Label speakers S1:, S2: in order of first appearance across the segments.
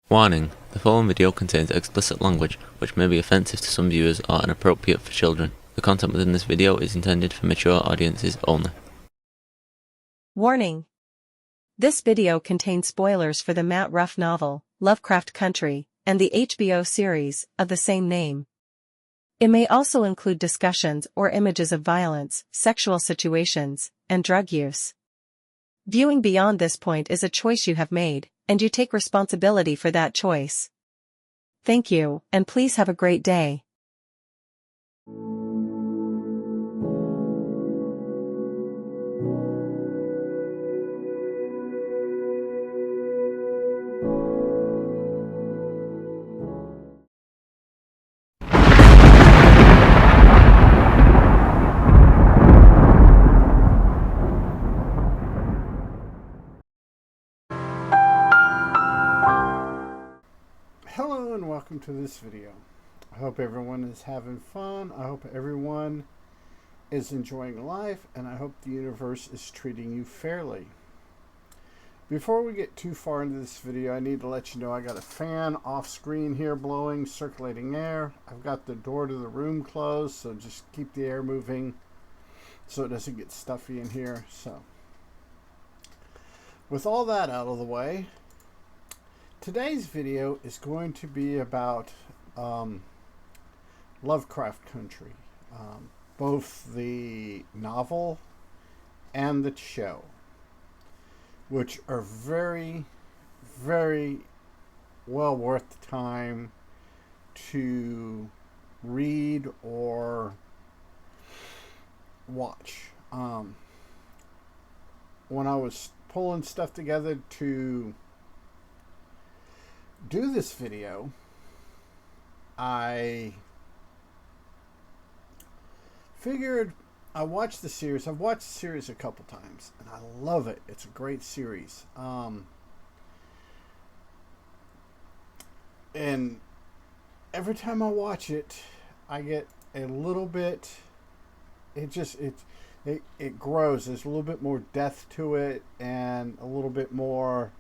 S1: Warning: the following video contains explicit language which may be offensive to some viewers or inappropriate for children. The content within this video is intended for mature audiences only.
S2: Warning: this video contains spoilers for the Matt Ruff novel, Lovecraft Country, and the HBO series of the same name. It may also include discussions or images of violence, sexual situations, and drug use. Viewing beyond this point is a choice you have made, and you take responsibility for that choice. Thank you, and please have a great day.
S3: Hello and welcome to this video. I hope everyone is having fun. I hope everyone is enjoying life, and I hope the universe is treating you fairly. Before we get too far into this video, I need to let you know I got a fan off screen here blowing, circulating air. I've got the door to the room closed, so just keep the air moving so it doesn't get stuffy in here. So, with all that out of the way, today's video is going to be about Lovecraft Country, both the novel and the show, which are very, very well worth the time to read or watch. When I was pulling stuff together to do this video, I figured I watched the series. I've watched the series a couple times, and I love it. It's a great series. And every time I watch it, I get a little bit. It grows. There's a little bit more depth to it, and a little bit more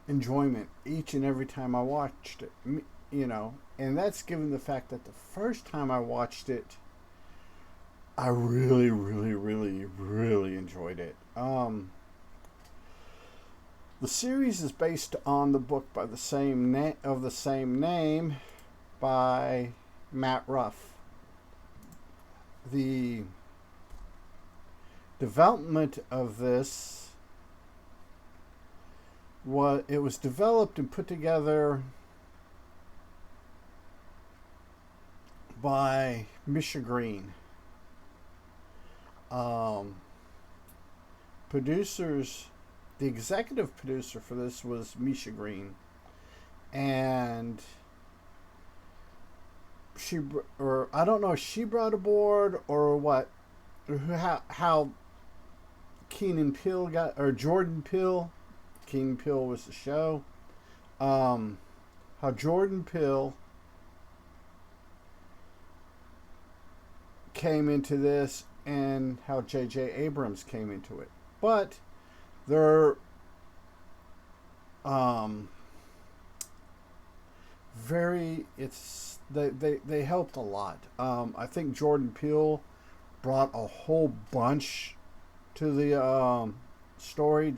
S3: enjoyment each and every time I watched it, and that's given the fact that the first time I watched it, I really enjoyed it. The series is based on the book by the same name by Matt Ruff. The development of this was developed and put together by Misha Green. Producers, the executive producer for this was Misha Green, and I don't know if she brought aboard or what, how Keenan Peele or Jordan Peele. Keenan Peele was the show. How Jordan Peele came into this, and how J.J. Abrams came into it. But they're they helped a lot. I think Jordan Peele brought a whole bunch to the story.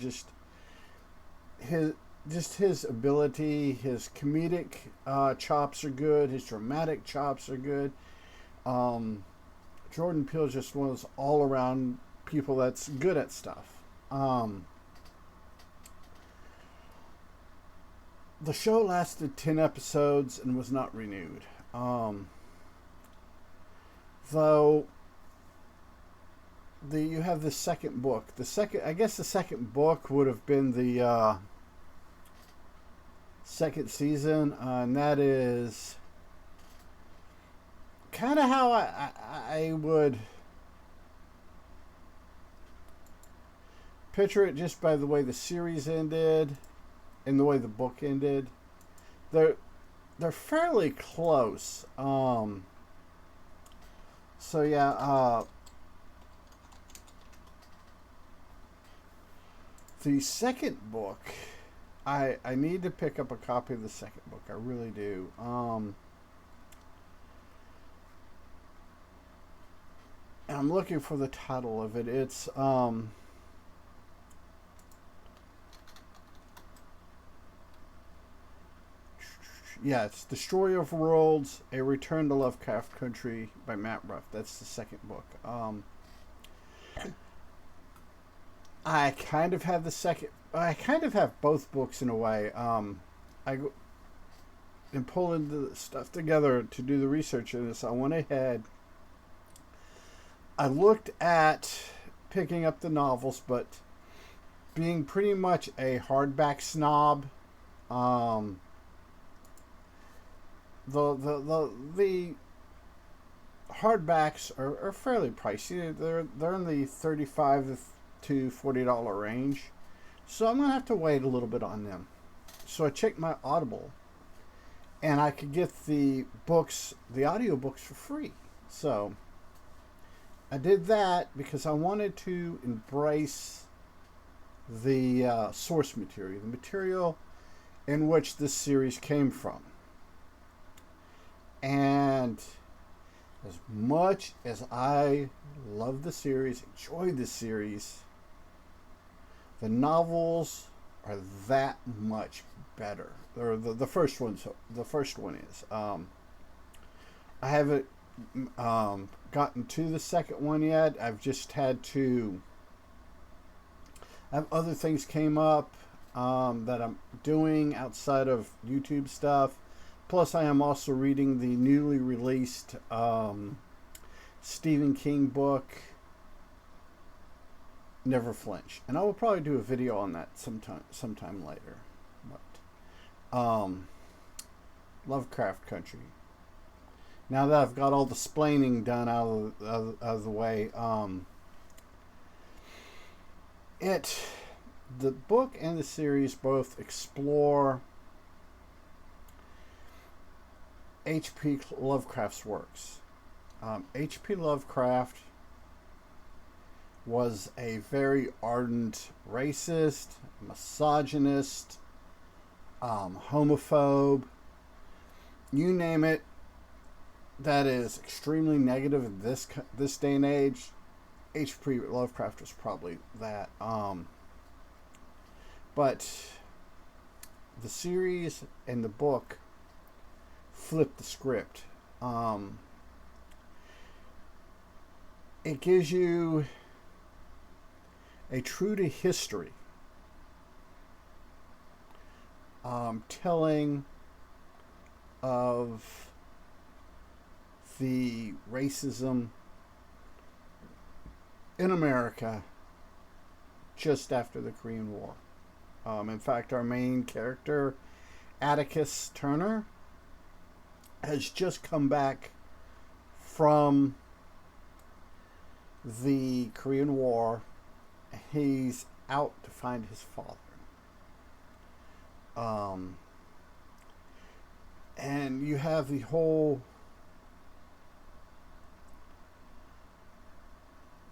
S3: His ability, his comedic chops are good. His dramatic chops are good. Jordan Peele is just one of those all-around people that's good at stuff. The show lasted 10 episodes and was not renewed. Though you have the second book. The second book would have been the second season, and that is kind of how I would picture it, just by the way the series ended and the way the book ended. They're fairly close. So yeah, The second book, I need to pick up a copy of the second book. I really do. And I'm looking for the title of it. It's yeah, it's Destroyer of Worlds: A Return to Lovecraft Country by Matt Ruff. That's the second book. I kind of have the second. I kind of have both books in a way. I in pulling the stuff together to do the research in this, I went ahead. I looked at picking up the novels, but being pretty much a hardback snob, the hardbacks are fairly pricey. They're in the $35 to $40 range, so I'm gonna have to wait a little bit on them. So I checked my Audible, and I could get the books, the audiobooks, for free. So I did that because I wanted to embrace the source material, the material in which this series came from. And as much as I love the series, enjoyed the series, the novels are that much better. Or the first one. So the first one is. I haven't gotten to the second one yet. I've just had to. I have other things came up that I'm doing outside of YouTube stuff. Plus, I am also reading the newly released Stephen King book, Never Flinch, and I will probably do a video on that sometime later. But Lovecraft Country. Now that I've got all the splaining done out of the way, the book and the series both explore H.P. Lovecraft's works. H.P. Lovecraft was a very ardent racist, misogynist, homophobe, you name it, that is extremely negative in this day and age. H.P. Lovecraft was probably that. But the series and the book flip the script. It gives you a true to history telling of the racism in America just after the Korean War. In fact, our main character, Atticus Turner, has just come back from the Korean War. He's out to find his father. And you have the whole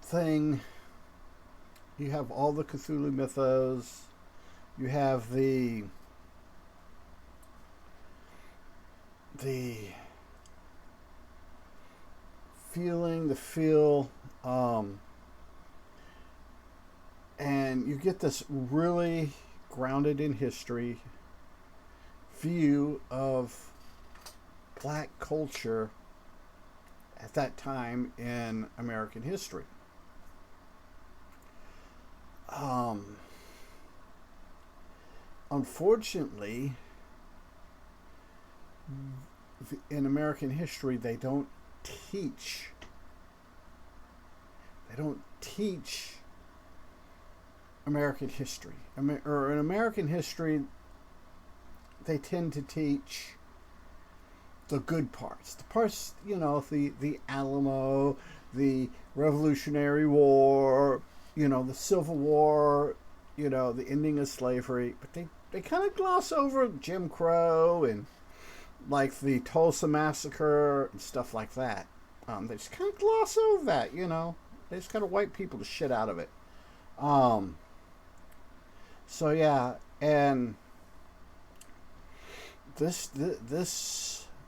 S3: thing. You have all the Cthulhu mythos. You have the feeling, the feel, and you get this really grounded in history view of black culture at that time in American history. Unfortunately, in American history, they don't teach American history. Or in American history, they tend to teach the good parts. The parts, the Alamo, the Revolutionary War, the Civil War, the ending of slavery. But they kind of gloss over Jim Crow and like the Tulsa Massacre and stuff like that. They just kind of gloss over that, They just kind of wipe people the shit out of it. So yeah, and this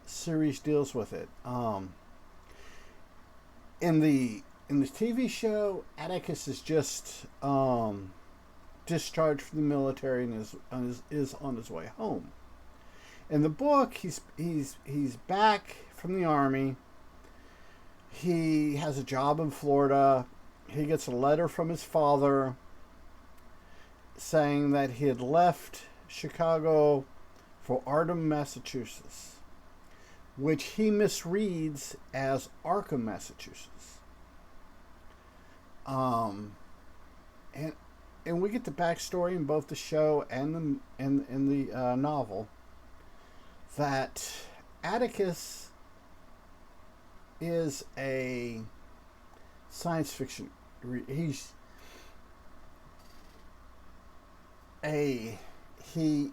S3: series deals with it. In the TV show, Atticus is just discharged from the military and is on his way home. In the book, he's back from the army. He has a job in Florida. He gets a letter from his father saying that he had left Chicago for Arkham, Massachusetts, which he misreads as Arkham, Massachusetts. And we get the backstory in both the show and the novel that Atticus is a science fiction. He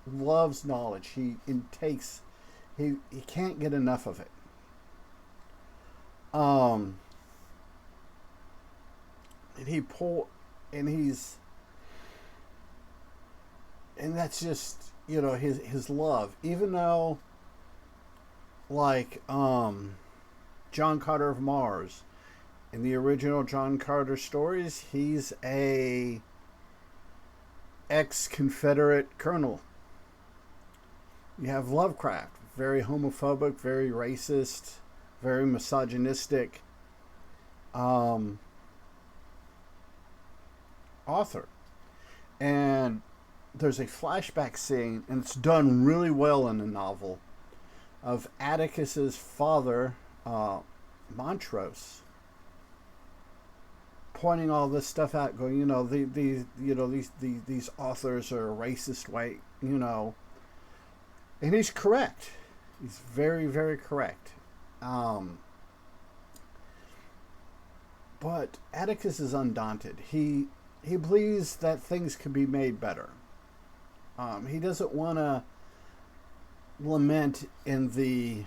S3: loves knowledge. He can't get enough of it. And that's just, his love. Even though, like, John Carter of Mars, in the original John Carter stories, he's a ex-Confederate colonel. You have Lovecraft, very homophobic, very racist, very misogynistic author. And there's a flashback scene, and it's done really well in the novel, of Atticus's father, Montrose, pointing all this stuff out, going, these authors are racist, white, and he's correct. He's very, very correct. But Atticus is undaunted. He believes that things can be made better. He doesn't want to lament in the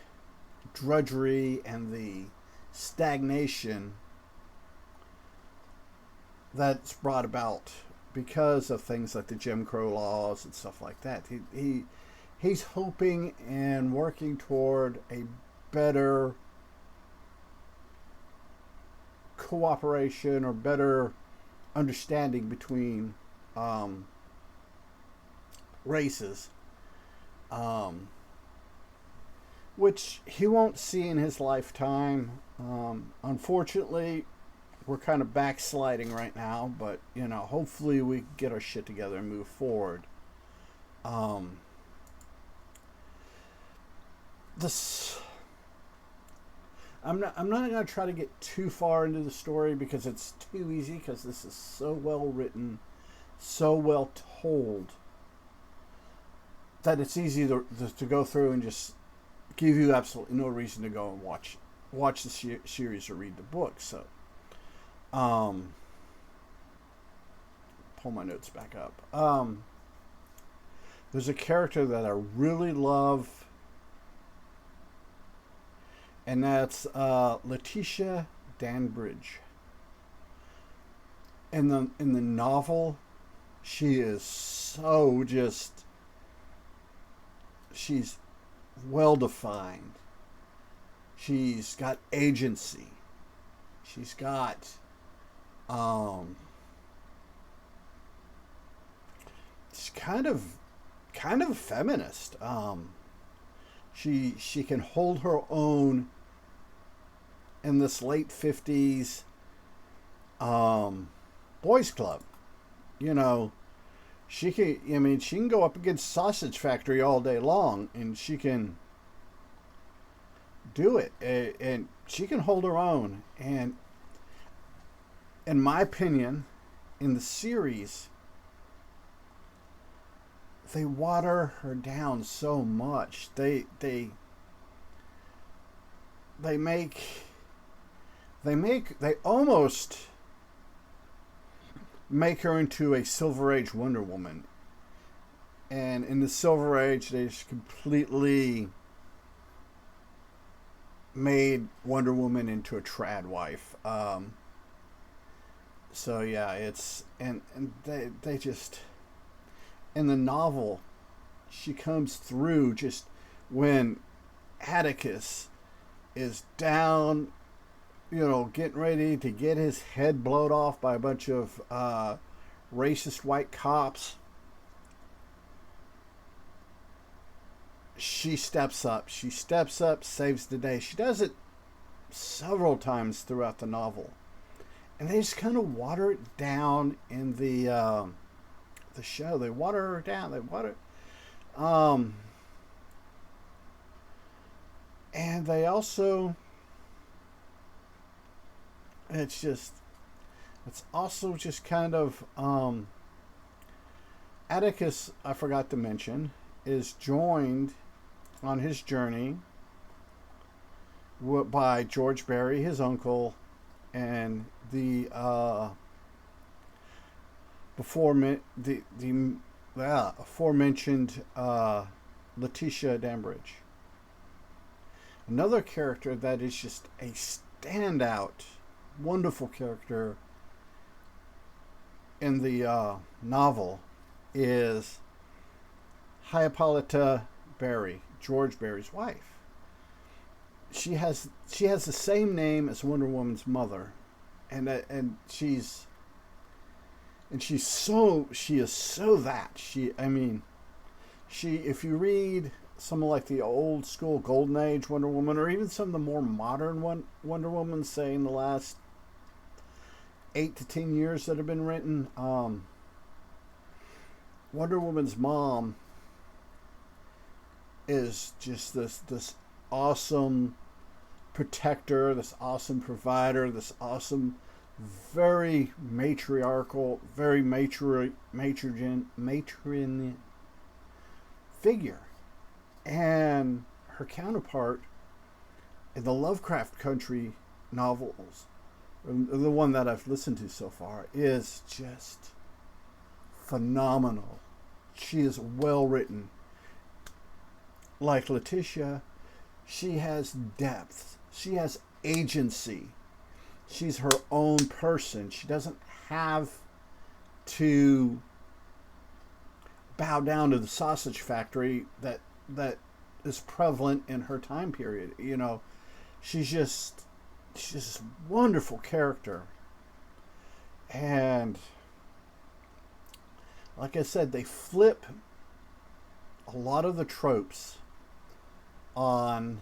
S3: drudgery and the stagnation that's brought about because of things like the Jim Crow laws and stuff like that. He's hoping and working toward a better cooperation or better understanding between races, which he won't see in his lifetime. Unfortunately, we're kind of backsliding right now, but hopefully we get our shit together and move forward. I'm not going to try to get too far into the story because it's too easy, because this is so well written, so well told, that it's easy to go through and just give you absolutely no reason to go and watch the series or read the book. So, pull my notes back up. There's a character that I really love, and that's Letitia Danbridge. In the novel, she is so she's well defined. She's got agency. She's got she's kind of a feminist. She can hold her own in this late 50s boys club. She can go up against Sausage Factory all day long, and she can do it, and she can hold her own. And in my opinion, in the series, they water her down so much. They almost make her into a Silver Age Wonder Woman. And in the Silver Age, they just completely made Wonder Woman into a trad wife. So yeah, it's and they just in the novel, she comes through just when Atticus is down, getting ready to get his head blown off by a bunch of racist white cops. She steps up. She steps up, saves the day. She does it several times throughout the novel, and they just kind of water it down in the show. They water her down. And they also, it's also just kind of, Atticus, I forgot to mention, is joined on his journey by George Barry, his uncle, and the aforementioned Letitia Dambridge. Another character that is just a standout, wonderful character in the novel is Hippolyta Barry, George Barry's wife. She has the same name as Wonder Woman's mother, and she is so that if you read some of like the old school Golden Age Wonder Woman, or even some of the more modern Wonder Woman, say in the last 8 to 10 years that have been written, Wonder Woman's mom is just this awesome protector, this awesome provider, this awesome, very matriarchal, very matron figure. And her counterpart in the Lovecraft Country novels, the one that I've listened to so far, is just phenomenal. She is well written. Like Letitia, she has depth. She has agency. She's her own person. She doesn't have to bow down to the sausage factory that is prevalent in her time period. She's just a wonderful character. And like I said, they flip a lot of the tropes on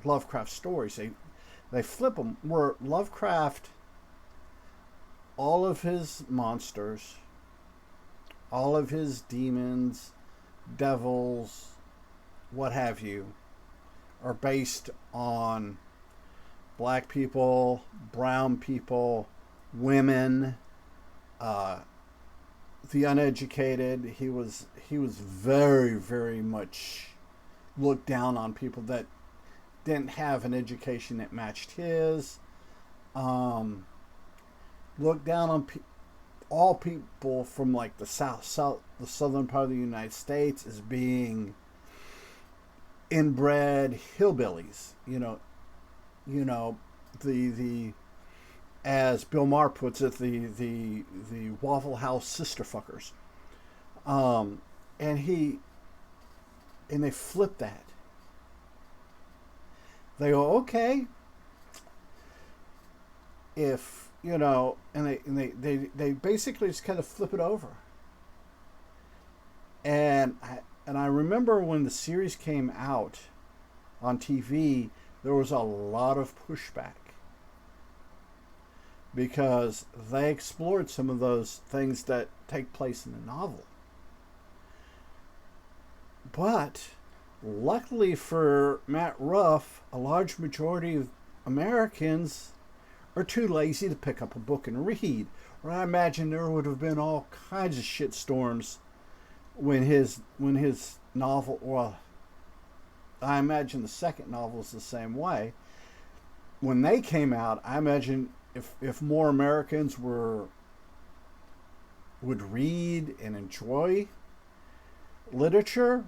S3: Lovecraft stories. They flip them where Lovecraft, all of his monsters, all of his demons, devils, what have you, are based on black people, brown people, women, the uneducated. He was very, very much looked down on people that didn't have an education that matched his. Looked down on all people from like the the southern part of the United States as being inbred hillbillies. The as Bill Maher puts it, the Waffle House sister fuckers. And they flip that. They go, okay, if and they basically just kind of flip it over. And I remember when the series came out on TV, there was a lot of pushback because they explored some of those things that take place in the novel. But luckily for Matt Ruff, a large majority of Americans are too lazy to pick up a book and read. Or I imagine there would have been all kinds of shitstorms when his novel, well, I imagine the second novel is the same way. When they came out, I imagine if more Americans would read and enjoy literature,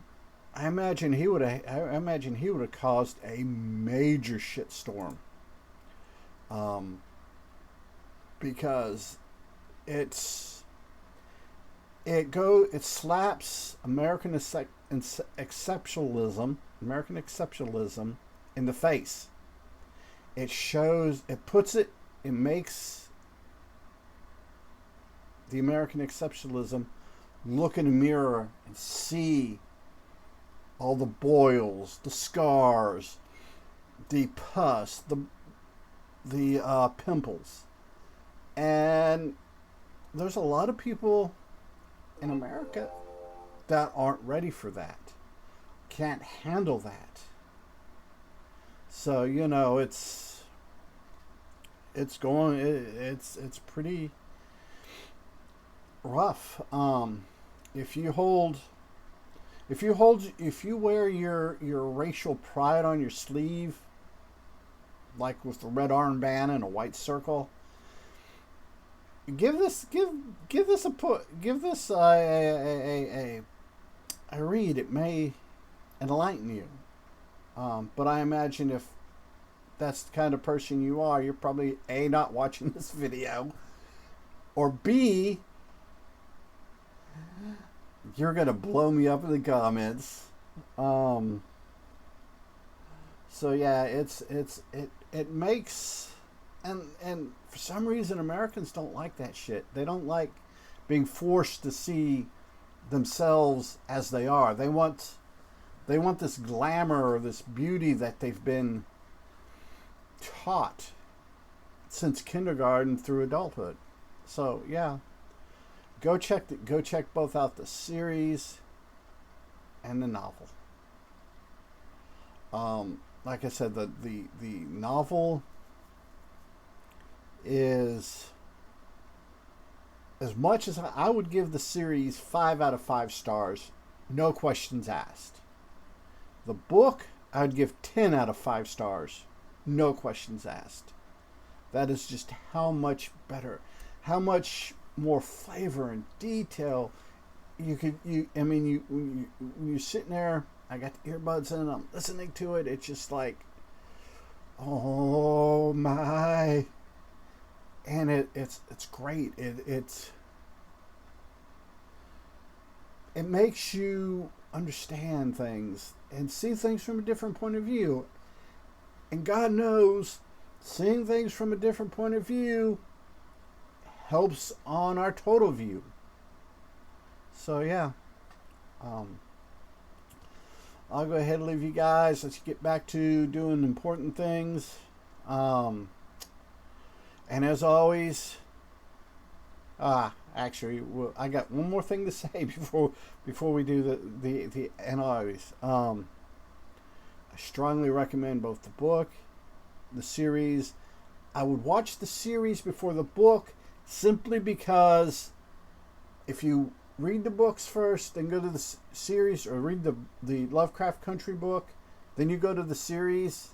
S3: I imagine he would have caused a major shitstorm. Because it's it slaps exceptionalism in the face. It makes the American exceptionalism look in a mirror and see all the boils, the scars, the pus, the pimples. And there's a lot of people in America that aren't ready for that, can't handle that. So, you know, it's pretty rough. If you wear your racial pride on your sleeve, like with the red armband and a white circle, give this a read. It may enlighten you. But I imagine if that's the kind of person you are, you're probably A, not watching this video, or B, you're gonna blow me up in the comments. So yeah, it makes, and for some reason Americans don't like that shit. They don't like being forced to see themselves as they are. They want this glamour or this beauty that they've been taught since kindergarten through adulthood. So yeah, go check both out, the series and the novel. Like I said, the novel is, as much as I would give the series 5 out of 5 stars, no questions asked. The book, I would give 10 out of 5 stars, no questions asked. That is just how much better, how much more flavor and detail you're sitting there. I got the earbuds in, I'm listening to it. It's just like, oh my, and it's great. It makes you understand things and see things from a different point of view. And God knows, seeing things from a different point of view helps on our total view. So yeah, I'll go ahead and leave you guys. Let's get back to doing important things. And as always, actually, I got one more thing to say before we do the and always. I strongly recommend both the book, the series. I would watch the series before the book, simply because if you read the books first, then go to the series, or read the Lovecraft Country book, then you go to the series,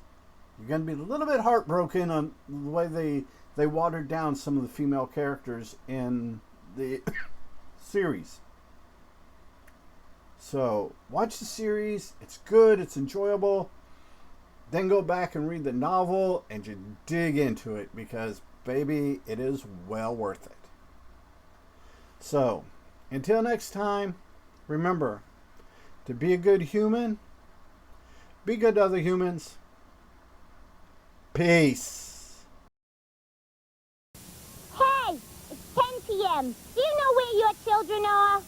S3: you're going to be a little bit heartbroken on the way they watered down some of the female characters in the series. So watch the series. It's good. It's enjoyable. Then go back and read the novel and just dig into it, because baby, it is well worth it. So until next time, remember to be a good human, be good to other humans. Peace.
S4: Hey, it's 10 p.m. Do you know where your children are?